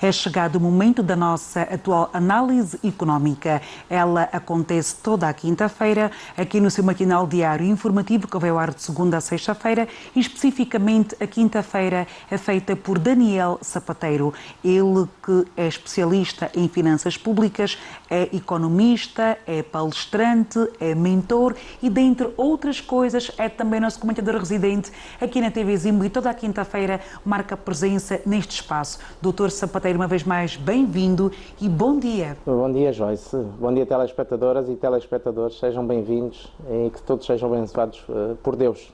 É chegado o momento da nossa atual análise económica. Ela acontece toda a quinta-feira, aqui no seu matinal diário informativo, que vai ao ar de segunda a sexta-feira, e especificamente a quinta-feira é feita por Daniel Sapateiro. Ele que é especialista em finanças públicas, é economista, é palestrante, é mentor e, dentre outras coisas, é também nosso comentador residente aqui na TV Zimbo, e toda a quinta-feira marca presença neste espaço. Doutor Sapateiro, uma vez mais, bem-vindo e bom dia. Bom dia, Joyce. Bom dia, telespectadoras e telespectadores. Sejam bem-vindos e que todos sejam abençoados por Deus.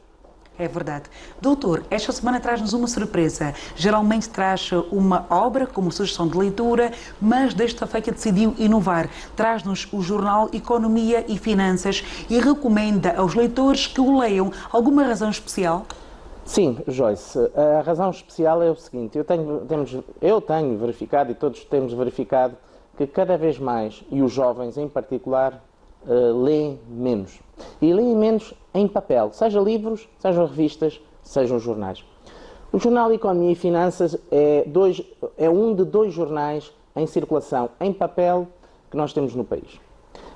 É verdade. Doutor, esta semana traz-nos uma surpresa. Geralmente traz uma obra como sugestão de leitura, mas desta feita decidiu inovar. Traz-nos o jornal Economia e Finanças e recomenda aos leitores que o leiam. Alguma razão especial? Sim, Joyce. A razão especial é o seguinte. Eu tenho verificado e todos temos verificado que cada vez mais, e os jovens em particular, leem menos. E leem menos em papel, seja livros, sejam revistas, sejam jornais. O jornal Economia e Finanças é um de dois jornais em circulação em papel que nós temos no país.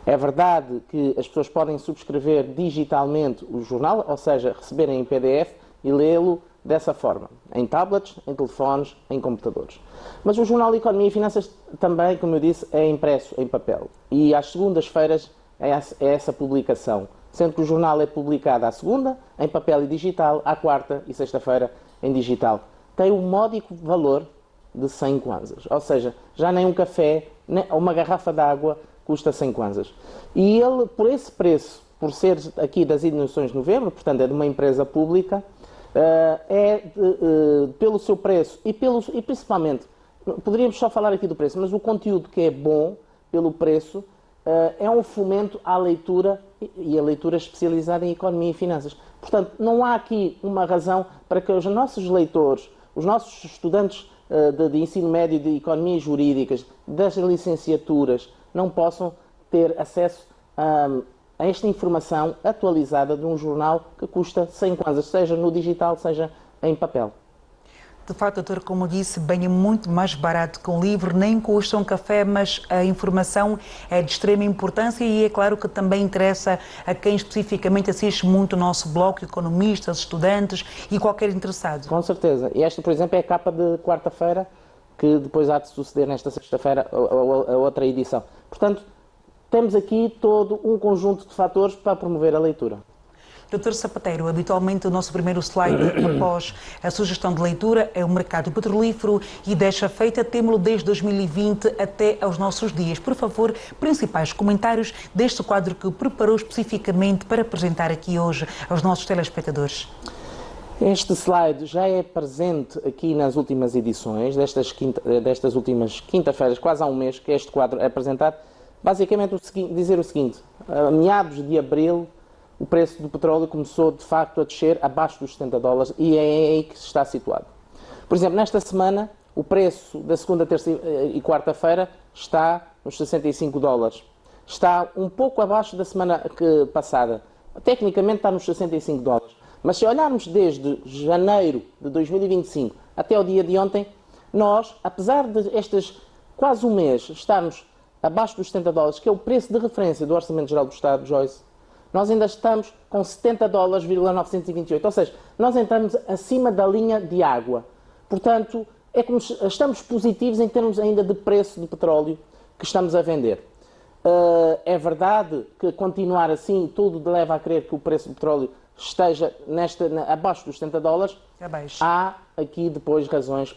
É verdade que as pessoas podem subscrever digitalmente o jornal, ou seja, receberem em PDF e lê-lo dessa forma, em tablets, em telefones, em computadores. Mas o jornal Economia e Finanças também, como eu disse, é impresso em papel. E às segundas-feiras é essa publicação, sendo que o jornal é publicado à segunda, em papel e digital, à quarta e sexta-feira em digital. Tem um módico valor de 100 kwanzas, ou seja, já nem um café, nem uma garrafa de água custa 100 kwanzas. E ele, por esse preço, por ser aqui das Edições de Novembro, portanto é de uma empresa pública, pelo seu preço e principalmente, poderíamos só falar aqui do preço, mas o conteúdo que é bom pelo preço, é um fomento à leitura e a leitura especializada em economia e finanças. Portanto, não há aqui uma razão para que os nossos leitores, os nossos estudantes de ensino médio de economias jurídicas, das licenciaturas, não possam ter acesso a esta informação atualizada de um jornal que custa 100 kwanzas, seja no digital, seja em papel. De facto, doutor, como disse, bem, é muito mais barato que um livro, nem custa um café, mas a informação é de extrema importância e é claro que também interessa a quem especificamente assiste muito o nosso bloco, economistas, estudantes e qualquer interessado. Com certeza. E esta, por exemplo, é a capa de quarta-feira, que depois há de suceder nesta sexta-feira a outra edição. Portanto, temos aqui todo um conjunto de fatores para promover a leitura. Doutor Sapateiro, habitualmente o nosso primeiro slide após a sugestão de leitura é o mercado petrolífero e desta feita temos-lo desde 2020 até aos nossos dias. Por favor, principais comentários deste quadro que preparou especificamente para apresentar aqui hoje aos nossos telespectadores. Este slide já é presente aqui nas últimas edições, destas últimas quinta-feiras, quase há um mês que este quadro é apresentado. Basicamente dizer o seguinte, a meados de abril, o preço do petróleo começou, de facto, a descer abaixo dos 70 dólares e é aí que está situado. Por exemplo, nesta semana, o preço da segunda, terça e quarta-feira está nos 65 dólares. Está um pouco abaixo da semana passada. Tecnicamente está nos 65 dólares. Mas se olharmos desde janeiro de 2025 até o dia de ontem, nós, apesar de estes quase um mês estarmos abaixo dos 70 dólares, que é o preço de referência do Orçamento Geral do Estado, Joyce, nós ainda estamos com 70 dólares,928, ou seja, nós entramos acima da linha de água. Portanto, é como estamos positivos em termos ainda de preço do petróleo que estamos a vender. É verdade que continuar assim, tudo leva a crer que o preço do petróleo esteja abaixo dos 70 dólares. Há aqui depois razões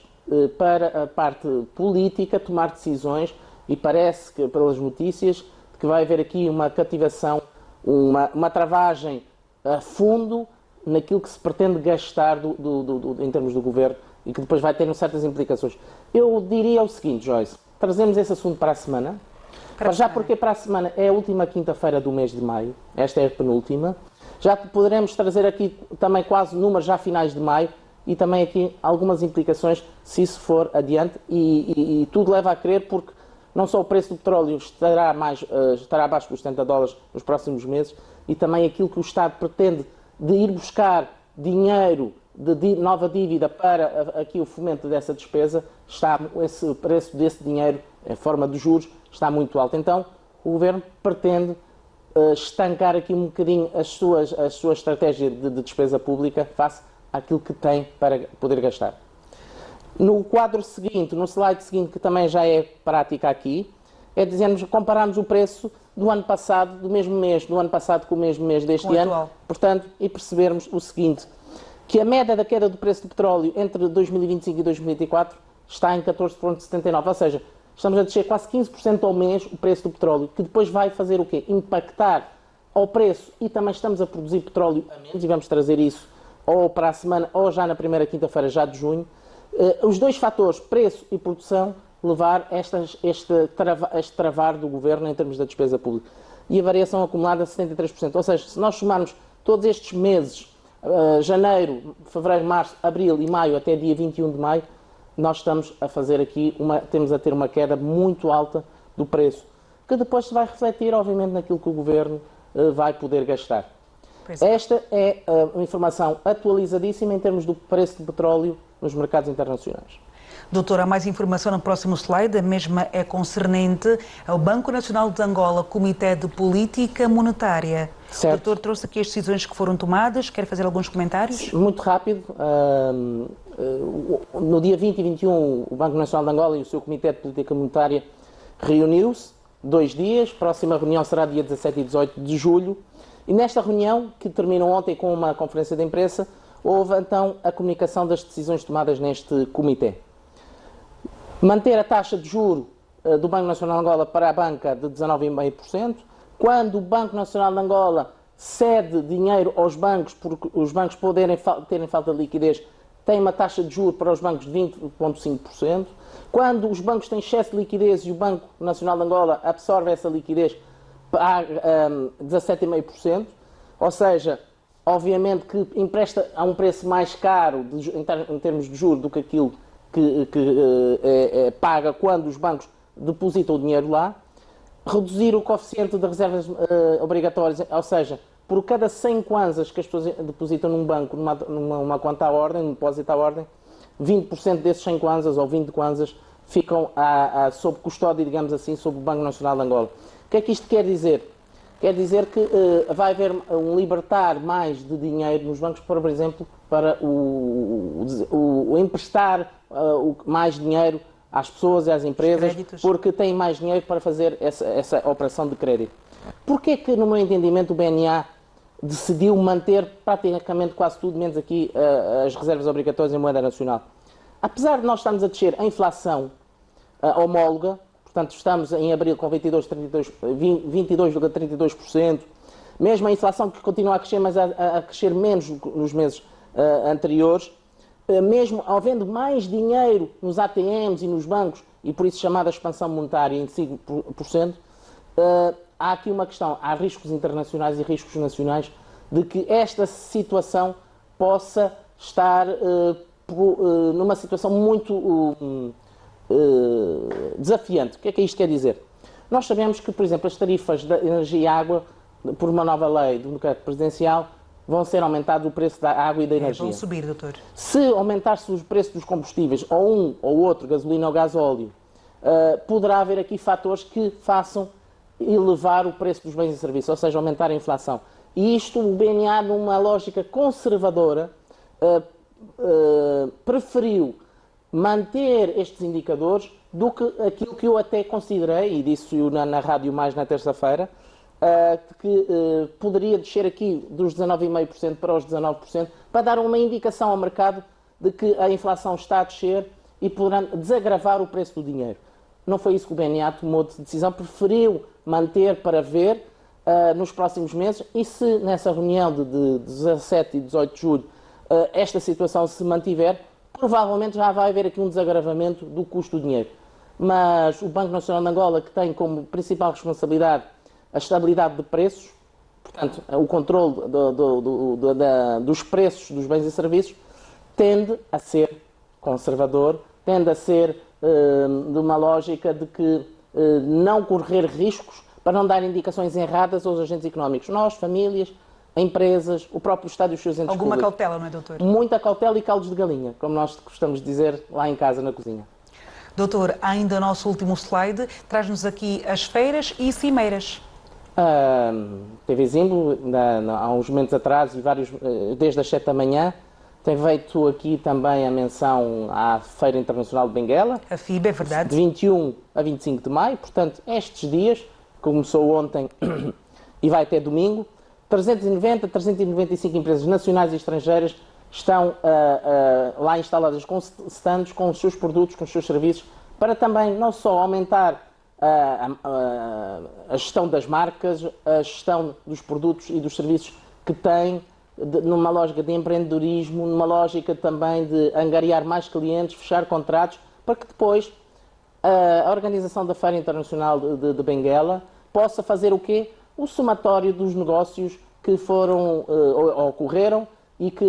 para a parte política tomar decisões e parece que, pelas notícias, que vai haver aqui uma cativação, uma travagem a fundo naquilo que se pretende gastar em termos do governo e que depois vai ter certas implicações. Eu diria o seguinte, Joyce, trazemos esse assunto para a semana, porque para a semana é a última quinta-feira do mês de maio, esta é a penúltima, já poderemos trazer aqui também quase números já finais de maio e também aqui algumas implicações se isso for adiante e tudo leva a crer porque não só o preço do petróleo estará abaixo dos 70 dólares nos próximos meses e também aquilo que o Estado pretende de ir buscar dinheiro de nova dívida para aqui o fomento dessa despesa, esse preço desse dinheiro, em forma de juros, está muito alto. Então, o Governo pretende estancar aqui um bocadinho a sua estratégia de despesa pública face àquilo que tem para poder gastar. No quadro seguinte, no slide seguinte, que também já é prática aqui, é dizermos, compararmos o preço do ano passado, do mesmo mês, do ano passado com o mesmo mês deste ano, portanto, e percebermos o seguinte, que a média da queda do preço do petróleo entre 2025 e 2024 está em 14,79, ou seja, estamos a descer quase 15% ao mês o preço do petróleo, que depois vai fazer o quê? Impactar ao preço, e também estamos a produzir petróleo a menos, e vamos trazer isso ou para a semana ou já na primeira quinta-feira já de junho. Os dois fatores, preço e produção, levar este travar do Governo em termos da despesa pública. E a variação acumulada 73%. Ou seja, se nós somarmos todos estes meses, janeiro, fevereiro, março, abril e maio, até dia 21 de maio, nós estamos a fazer aqui, temos a ter uma queda muito alta do preço, que depois se vai refletir, obviamente, naquilo que o Governo vai poder gastar. Esta é uma informação atualizadíssima em termos do preço do petróleo nos mercados internacionais. Doutor, há mais informação no próximo slide, a mesma é concernente ao Banco Nacional de Angola, Comitê de Política Monetária. Certo. O doutor trouxe aqui as decisões que foram tomadas, quer fazer alguns comentários? Muito rápido. No dia 20 e 21, o Banco Nacional de Angola e o seu Comitê de Política Monetária reuniu-se 2 dias, a próxima reunião será dia 17 e 18 de julho, e nesta reunião, que terminou ontem com uma conferência de imprensa, houve então a comunicação das decisões tomadas neste comitê. Manter a taxa de juro do Banco Nacional de Angola para a banca de 19,5%. Quando o Banco Nacional de Angola cede dinheiro aos bancos, porque os bancos terem falta de liquidez, tem uma taxa de juro para os bancos de 20,5%. Quando os bancos têm excesso de liquidez e o Banco Nacional de Angola absorve essa liquidez, paga 17,5%. Ou seja, obviamente que empresta a um preço mais caro em termos de juros do que aquilo que paga quando os bancos depositam o dinheiro lá. Reduzir o coeficiente de reservas obrigatórias, ou seja, por cada 100 kwanzas que as pessoas depositam num banco, numa conta à ordem, num depósito à ordem, 20% desses 100 kwanzas ou 20 kwanzas ficam sob custódia, digamos assim, sob o Banco Nacional de Angola. O que é que isto quer dizer? Quer dizer que vai haver um libertar mais de dinheiro nos bancos, por exemplo, para o emprestar mais dinheiro às pessoas e às empresas, porque têm mais dinheiro para fazer essa operação de crédito. Porquê que, no meu entendimento, o BNA decidiu manter praticamente quase tudo, menos aqui as reservas obrigatórias em moeda nacional? Apesar de nós estarmos a descer a inflação homóloga, portanto estamos em abril com 22,32%, mesmo a inflação que continua a crescer, mas a crescer menos nos meses anteriores, mesmo havendo mais dinheiro nos ATMs e nos bancos, e por isso chamada expansão monetária em 5%, há aqui uma questão, há riscos internacionais e riscos nacionais de que esta situação possa estar numa situação muito desafiante. O que é que isto quer dizer? Nós sabemos que, por exemplo, as tarifas de energia e água, por uma nova lei do decreto presidencial, vão ser aumentados o preço da água e da energia. Vão subir, doutor. Se aumentar-se o preço dos combustíveis, ou um ou outro, gasolina ou gasóleo, poderá haver aqui fatores que façam elevar o preço dos bens e serviços, ou seja, aumentar a inflação. E isto, o BNA, numa lógica conservadora, preferiu manter estes indicadores do que aquilo que eu até considerei, e disse-o na Rádio Mais na terça-feira, que poderia descer aqui dos 19,5% para os 19%, para dar uma indicação ao mercado de que a inflação está a descer e poderá desagravar o preço do dinheiro. Não foi isso que o BNA tomou de decisão, preferiu manter para ver nos próximos meses, e se nessa reunião de 17 e 18 de julho esta situação se mantiver, provavelmente já vai haver aqui um desagravamento do custo do dinheiro. Mas o Banco Nacional de Angola, que tem como principal responsabilidade a estabilidade de preços, portanto, o controle dos preços dos bens e serviços, tende a ser conservador, tende a ser de uma lógica de que não correr riscos para não dar indicações erradas aos agentes económicos. Nós, famílias, empresas, o próprio Estado e os seus entes Alguma públicos. cautela, não é, doutor? Muita cautela e caldos de galinha, como nós gostamos de dizer lá em casa, na cozinha. Doutor, ainda o nosso último slide traz-nos aqui as feiras e cimeiras. TV Zimbo, há uns momentos atrás, desde as 7 da manhã, tem feito aqui também a menção à Feira Internacional de Benguela. A FIB, é verdade. De 21 a 25 de maio, portanto, estes dias, começou ontem e vai até domingo, 395 empresas nacionais e estrangeiras estão lá instaladas com stands, com os seus produtos, com os seus serviços, para também não só aumentar a gestão das marcas, a gestão dos produtos e dos serviços que têm, numa lógica de empreendedorismo, numa lógica também de angariar mais clientes, fechar contratos, para que depois a organização da Feira Internacional de Benguela possa fazer o quê? O somatório dos negócios que foram ou ocorreram e que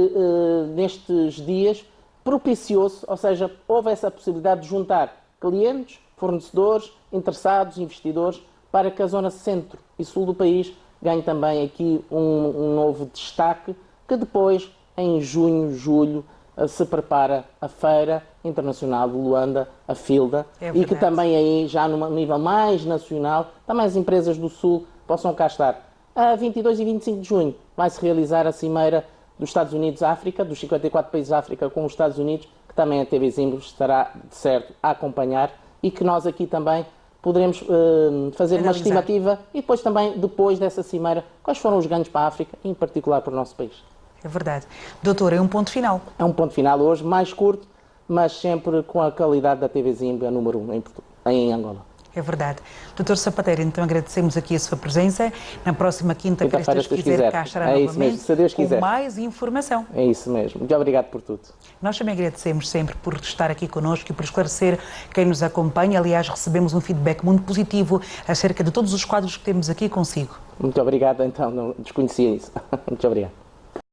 nestes dias propiciou-se, ou seja, houve essa possibilidade de juntar clientes, fornecedores, interessados, investidores, para que a zona centro e sul do país ganhe também aqui um novo destaque, que depois, em junho, julho, se prepara a Feira Internacional de Luanda, a FILDA, e que também aí, já num nível mais nacional, também as empresas do Sul possam cá estar. A 22 e 25 de junho vai-se realizar a Cimeira dos Estados Unidos-África, dos 54 países da África com os Estados Unidos, que também a TV Zimbo estará, de certo, a acompanhar, e que nós aqui também poderemos fazer uma estimativa e depois também, depois dessa cimeira, quais foram os ganhos para a África, em particular para o nosso país. É verdade. Doutor, é um ponto final. É um ponto final hoje, mais curto, mas sempre com a qualidade da TV Zimbo, a número 1 em Angola. É verdade. Doutor Sapateiro, então agradecemos aqui a sua presença. Na próxima quinta-feira, se Deus quiser, cá estará novamente mesmo, se Deus quiser, com mais informação. É isso mesmo. Muito obrigado por tudo. Nós também agradecemos sempre por estar aqui connosco e por esclarecer quem nos acompanha. Aliás, recebemos um feedback muito positivo acerca de todos os quadros que temos aqui consigo. Muito obrigado, então, não desconhecia isso. Muito obrigado.